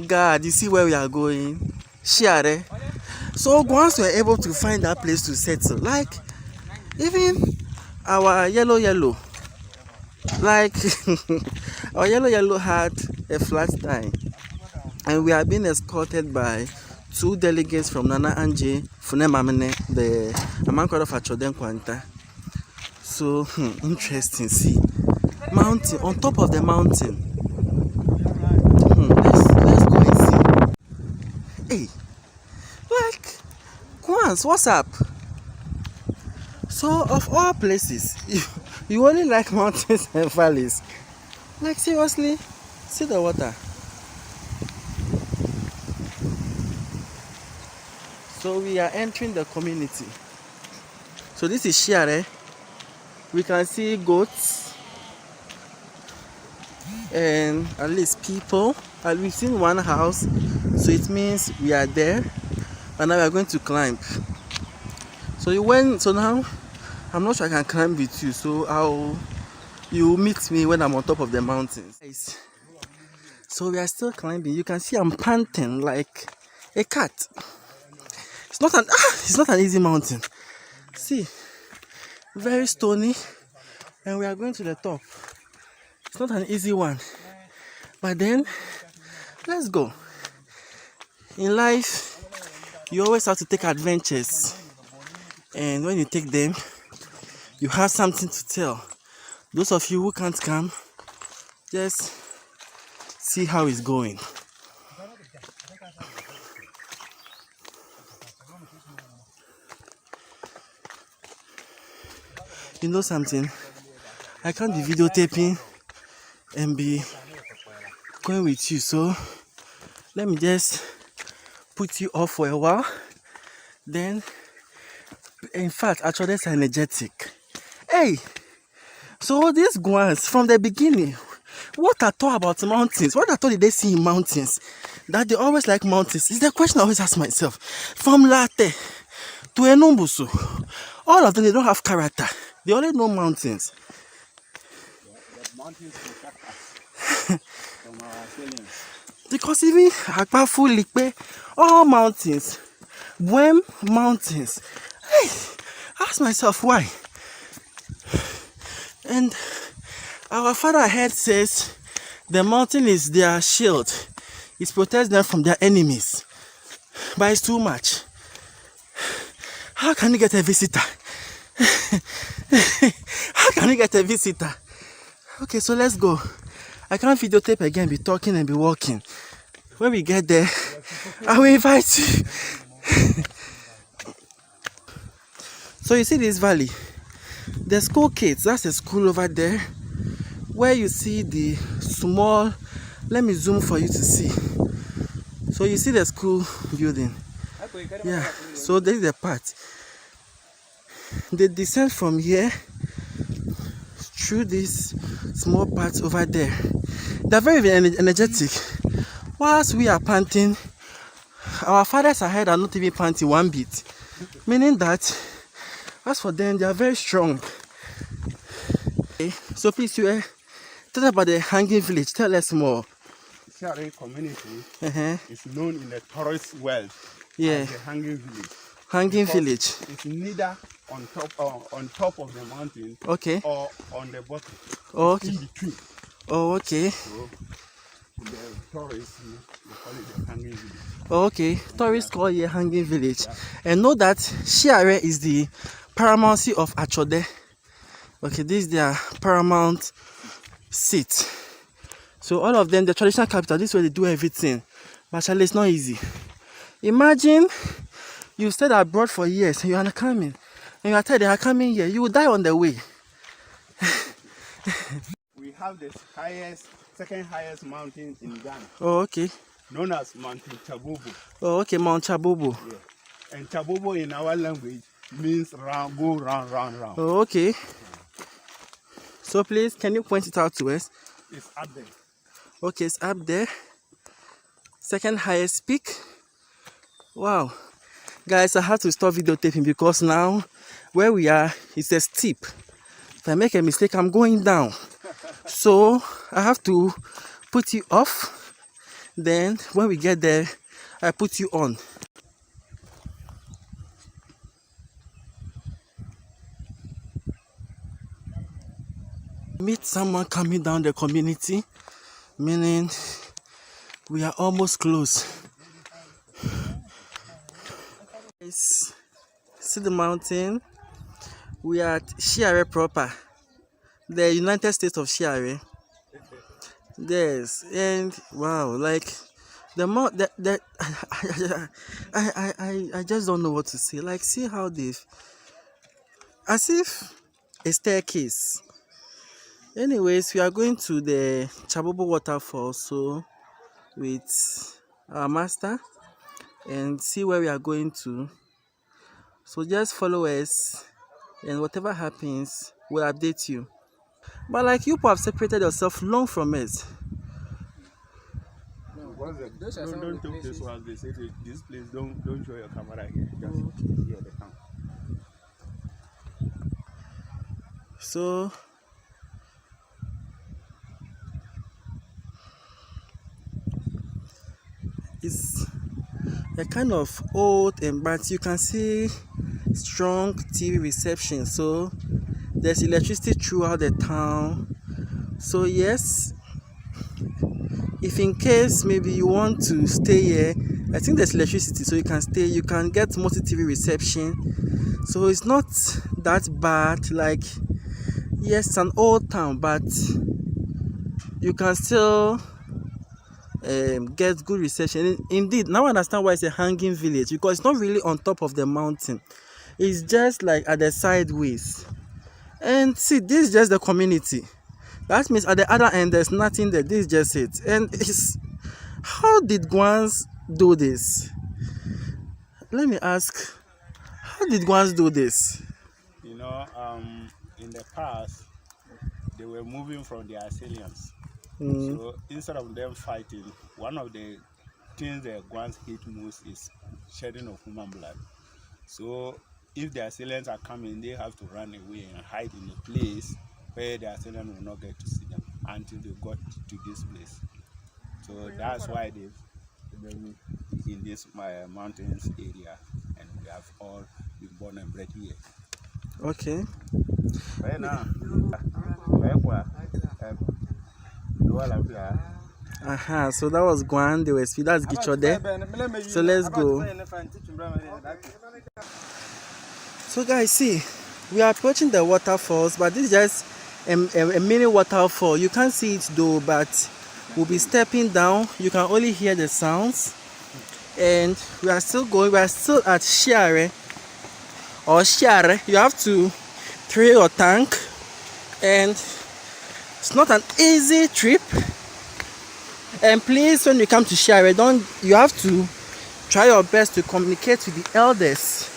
God, you see where we are going? Shiare. So once we are able to find that place to settle, like even our yellow, like our yellow had a flat tire, and we are being escorted by 2 delegates from Nana Anje, Funemamene, the Amankwa of Achoden Kwanta. So interesting. See, mountain on top of the mountain. Let's go and see. Hey, like Guan, what's up? So of all places, you only like mountains and valleys. Like seriously, see the water. So we are entering the community. So this is Shiare. We can see goats and at least people. And we've seen one house, so it means we are there. And now we are going to climb. So now I'm not sure I can climb with you. So you meet me when I'm on top of the mountains. So we are still climbing. You can see I'm panting like a cat. It's not an easy mountain. See, very stony, and we are going to the top. It's not an easy one, but then let's go. In life, you always have to take adventures, and when you take them, you have something to tell. Those of you who can't come, just see how it's going. You know something? I can't be videotaping and be going with you, so let me just put you off for a while. Then, in fact, actually, that's energetic. Hey, so these Guans from the beginning, what I thought about mountains, what I thought did they see in mountains, that they always like mountains, is the question I always ask myself. From Latte to Enumbusu, all of them, they don't have character. They only know mountains. Because even Akpafu Likpe, all mountains, Buem mountains. Hey, ask myself why. And our father ahead says the mountain is their shield. It protects them from their enemies. But it's too much. How can you get a visitor? How can you get a visitor? Okay, so let's go. I can't videotape again, be talking and be walking. When we get there, I will invite you. So you see this valley? The school kids, that's a school over there. Where you see the small, let me zoom for you to see. So you see the school building. Yeah, so this is the part. They descend from here through this small part over there. They're very energetic. Whilst we are panting, our fathers ahead are not even panting one bit. Meaning that, as for them, they are very strong. Okay. So please, you tell us about the hanging village. Tell us more. Shiare community is known in the tourist world as the hanging village. Hanging village. It's neither on top of the mountain or on the bottom. Okay. It's in between. Oh, okay. So the tourists they call it the hanging village. Okay, tourists call it a hanging village. And know that Shiare is the paramountcy of Achode. Okay, this is their paramount seat. So all of them, the traditional capital, this is where they do everything. But actually, it's not easy. Imagine you stayed abroad for years and you are coming. And you are told they are coming here. You will die on the way. We have the second highest mountain in Ghana. Oh, okay. Known as Mountain Kyabobo. Oh, okay, Mount Kyabobo. Yeah. And Kyabobo in our language means round, go round, round, round. Oh, okay. So please, can you point it out to us? It's up there. Okay, it's up there. Second highest peak. Wow. Guys, I have to stop videotaping because now where we are is a steep. If I make a mistake, I'm going down. So I have to put you off. Then when we get there, I put you on. Meet someone coming down the community, meaning we are almost close. See the mountain? We are at Shiare proper, the United States of Shiare. Yes, and wow, like I just don't know what to say. Like, see how they've, as if a staircase. Anyways, we are going to the Kyabobo Waterfalls, so with our master, and see where we are going to. So just follow us, and whatever happens, we'll update you. But like, you have separated yourself long from us. Don't take this one. They say this place, don't show your camera here. Just here the camera. So it's a kind of old, but you can see strong TV reception. So there's electricity throughout the town. So yes, if in case maybe you want to stay here, I think there's electricity, so you can stay. You can get multi-TV reception. So it's not that bad. Like, yes, it's an old town, but you can still get good reception. Indeed, now I understand why it's a hanging village, because it's not really on top of the mountain. It's just like at the sideways. And see, this is just the community. That means at the other end there's nothing there. This is just it. And it's, how did Guans do this? Let me ask, how did Guans do this? You know, in the past they were moving from their assailants. So instead of them fighting, one of the things the Guans hate most is shedding of human blood. So if the assailants are coming, they have to run away and hide in a place where the assailant will not get to see them until they got to this place. So that's why they've been in this mountains area, and we have all been born and bred here. Okay. Right now, so that was Guan, they were speed, that's Gichode. So let's go. So guys, see, we are approaching the waterfalls, but this is just a mini waterfall. You can't see it though, but we'll be stepping down. You can only hear the sounds. And we are still going, we are still at Shiare or Shiare. You have to carry your tank, and it's not an easy trip. And please, when you come to Shiare, you have to try your best to communicate with the elders,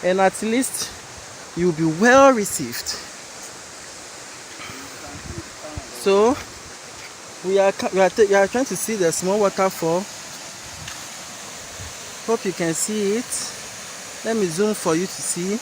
and at least you'll be well received. So we are trying to see the small waterfall. Hope you can see it. Let me zoom for you to see.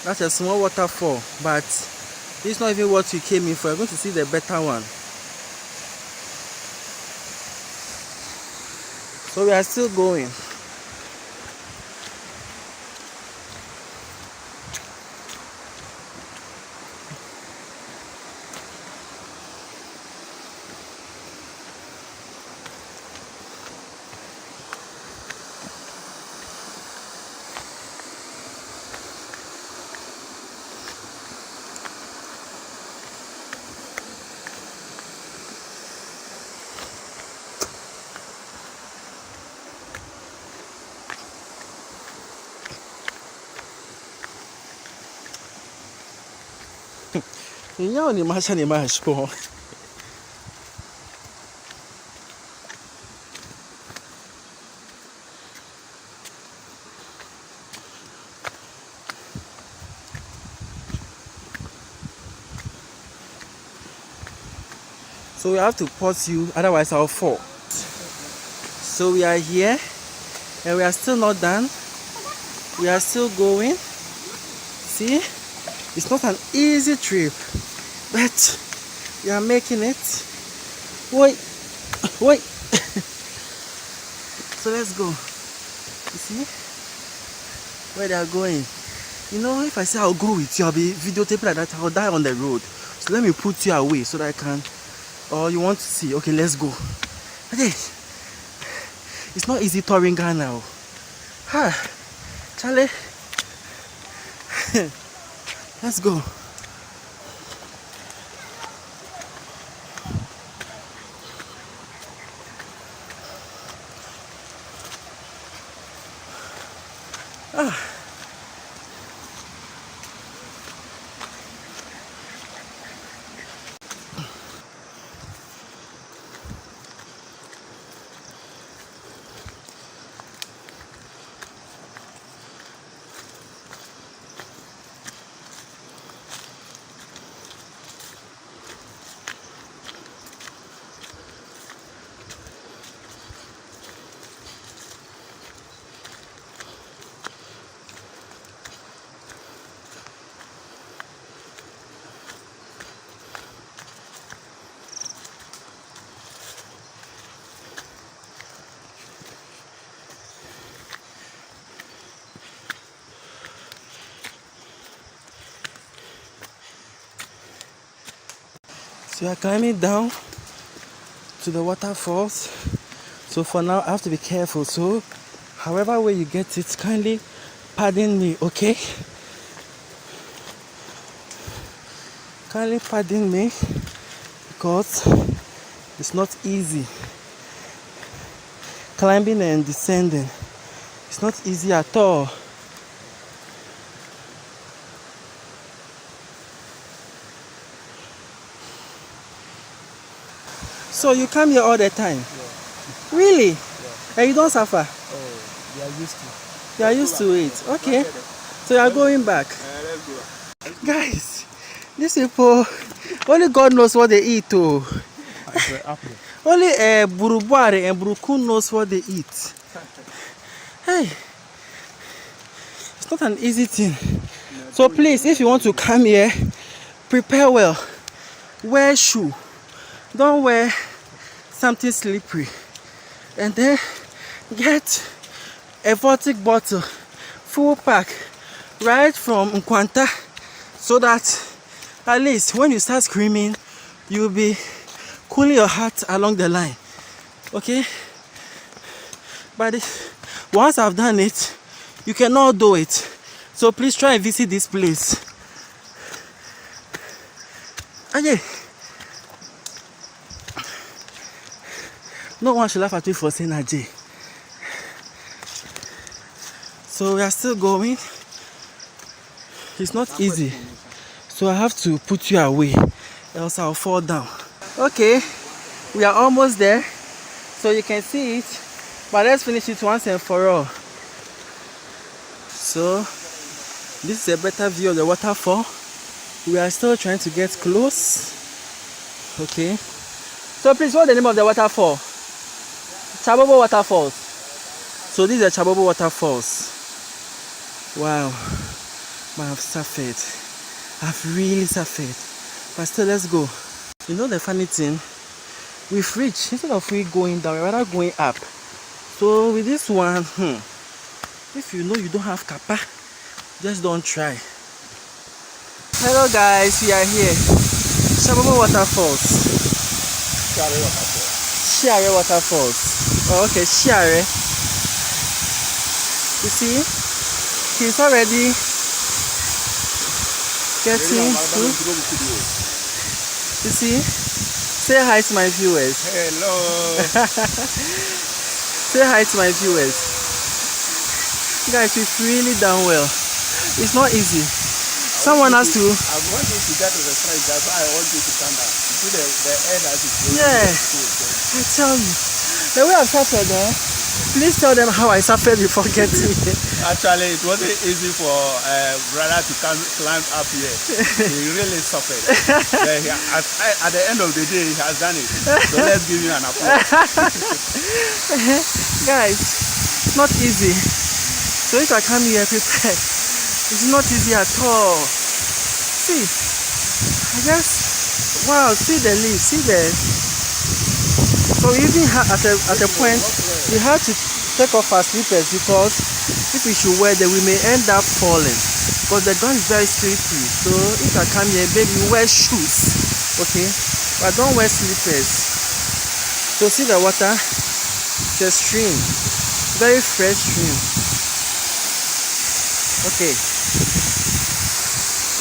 That's a small waterfall, but it's not even what we came in for. We're going to see the better one. So we are still going. So we have to pause you, otherwise I'll fall. So we are here and we are still not done. We are still going. See, it's not an easy trip, but we are making it. Wait. So let's go. You see where they are going. You know, if I say I'll go with you, I'll be videotaping like that, I'll die on the road. So let me put you away so that I can. Or you want to see? Okay, let's go. Okay. It's not easy touring Ghana. Charlie. Let's go. So we are climbing down to the waterfalls. So for now I have to be careful. So however way you get it, kindly pardon me, okay? Kindly pardon me because it's not easy. Climbing and descending. It's not easy at all. So you come here all the time? Yeah. Really? Yeah. And you don't suffer? Oh, they are used to it. You are used to it. Okay. So you are going back. Let's go. Guys, these people, only God knows what they eat. Oh. Only Burubuare and Burukun knows what they eat. Hey, it's not an easy thing. So please, if you want to come here, prepare well. Wear shoe. Don't wear something slippery. And then get a vodka bottle, full pack, right from Nkwanta, so that at least when you start screaming, you'll be cooling your heart along the line. Okay? But once I've done it, you cannot do it. So please try and visit this place. Okay. No one should laugh at me for saying Ajay. So we are still going. It's not easy. So I have to put you away, else I'll fall down. Okay, we are almost there. So you can see it. But let's finish it once and for all. So this is a better view of the waterfall. We are still trying to get close. Okay. So please, what's the name of the waterfall? Kyabobo Waterfalls. So these are Kyabobo Waterfalls. Wow. Man, I've suffered. I've really suffered. But still, let's go. You know the funny thing? We've reached, instead of we going down, we're rather going up. So with this one, if you know you don't have kappa, just don't try. Hello guys, we are here. Kyabobo Waterfalls. Shiare Waterfalls. Oh, okay, Shiare. You see, he's already getting to. You see, say hi to my viewers. Hello. Say hi to my viewers. Guys, we've really done well. It's not easy. Someone has to. I want you to get to the strike. That's why I want you to come down. You see the air that is blowing. Yeah, I tell you. The way I've suffered, please tell them how I suffered before getting here. Actually, it wasn't easy for brother to climb up here. He really suffered. At the end of the day, he has done it. So let's give him an applause. Guys, it's not easy. So if I come here prepared, it's not easy at all. See, I guess, wow, see the leaves, see the. So even at a point, we had to take off our slippers because if we should wear them, we may end up falling because the ground is very slippery. So if I come here, baby, wear shoes, okay? But don't wear slippers. So see the water, it's a stream, very fresh stream. Okay,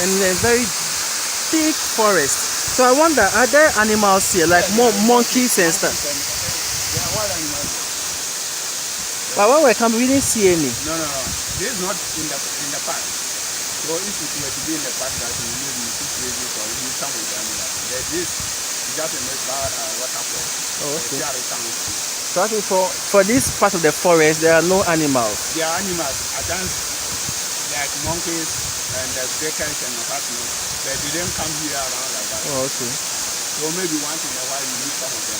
and a very thick forest. So I wonder, are there animals here, like more monkeys and stuff? Yeah, wild animals. But when we come, we didn't see any. No. This is not in the park. So if it were to be in the park, that you will be too crazy for you come with animals. This is just a waterfall. Oh, okay. So So actually for this part of the forest, there are no animals. there are animals, at times like monkeys and bears and whatnot, but they don't come here around like that. Oh, okay. So maybe once in a while you meet some of them.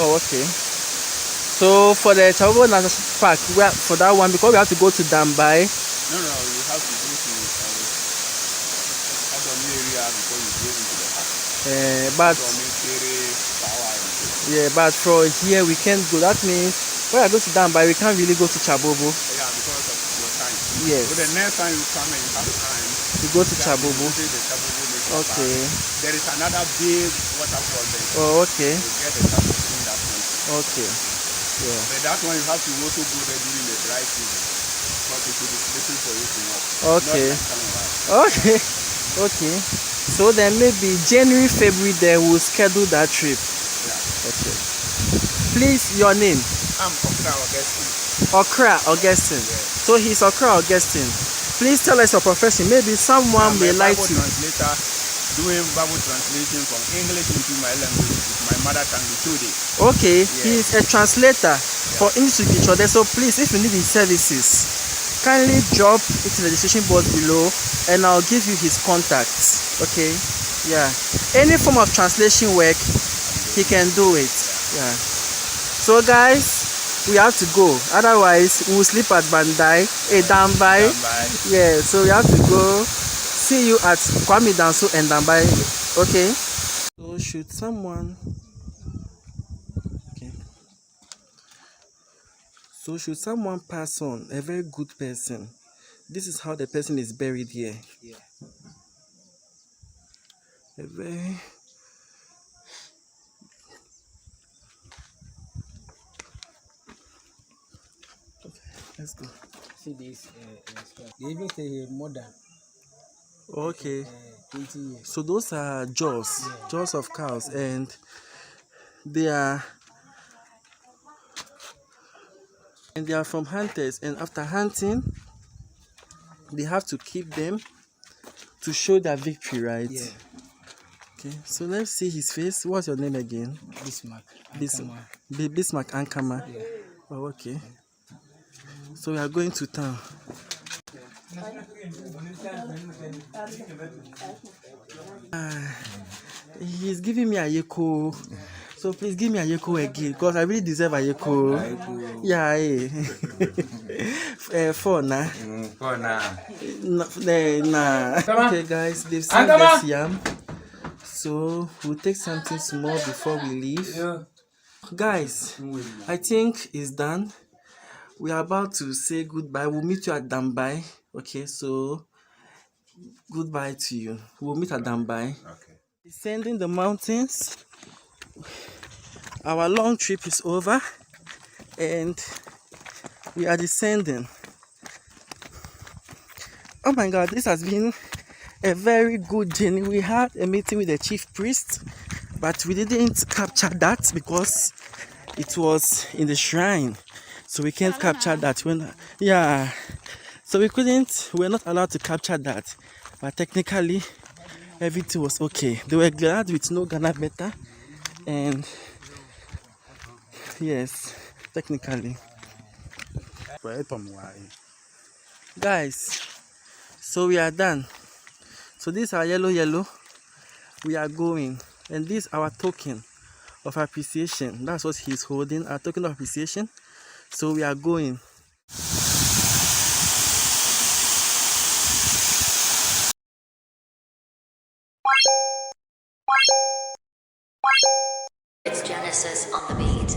Oh, okay. So for the Kyabobo National Park, for that one, because we have to go to Dagbon. No, you have to go to Dagbon area before you go into the park. But for here we can't go. That means when I go to Dagbon, we can't really go to Kyabobo. Yeah, because of your time. Yes. So the next time you come and you have time, we go to Kyabobo. Okay. There is another big waterfall there. Oh, okay. You get the chance to see that one. Okay. Yeah. But that one you have to also go there during the dry season because it will be slippery for you to walk. Okay. Not like Okay. Okay. So then maybe January, February, then we'll schedule that trip. Yeah. Okay. Please, your name? I'm Okra Augustine. Okra Augustine. Yes. So he's Okra Augustine. Please tell us your profession. Maybe someone may like to. Translator, doing Bible translation from English into my language with my mother tongue, Chode. Okay, Yes. he is a translator for English to Chode. So please, if you need his services, kindly drop it in the description box below and I'll give you his contacts. Okay, yeah, any form of translation work he can do it. Yeah. So guys, we have to go, otherwise we'll sleep at Dagbon. Yeah, so we have to go. See you at Kwame Danso and Dagbon. Okay, so should someone So should someone pass on, a very good person, this is how the person is buried here. Yeah. A very let's go. See this, they even say more than Okay. 20 years. So those are jaws of cows, and they are from hunters, and after hunting they have to keep them to show their victory, right? Yeah. Okay, so let's see his face. What's your name again? Bismarck. Bismarck Ankama. Yeah. Oh, okay. So we are going to town. He's giving me a yeko. So please give me a yeko again, because I really deserve a yeko. Yeah, four nah. Nah. Okay, guys, they've seen this yam. So we'll take something small before we leave. Guys, I think it's done. we are about to say goodbye. We'll meet you at Dagbon. Okay, so goodbye to you. We'll meet at Dagbon. Okay. Descending the mountains. Our long trip is over and we are descending. Oh my god, this has been a very good journey. We had a meeting with the chief priest, but we didn't capture that because it was in the shrine, so we can't capture that. So we're not allowed to capture that, but technically everything was okay. They were glad with no Ghana better, and yes, technically. Guys, so we are done. So this is our yellow. We are going, and this is our token of appreciation. That's what he's holding, our token of appreciation. So we are going. It's Genesis on the beat.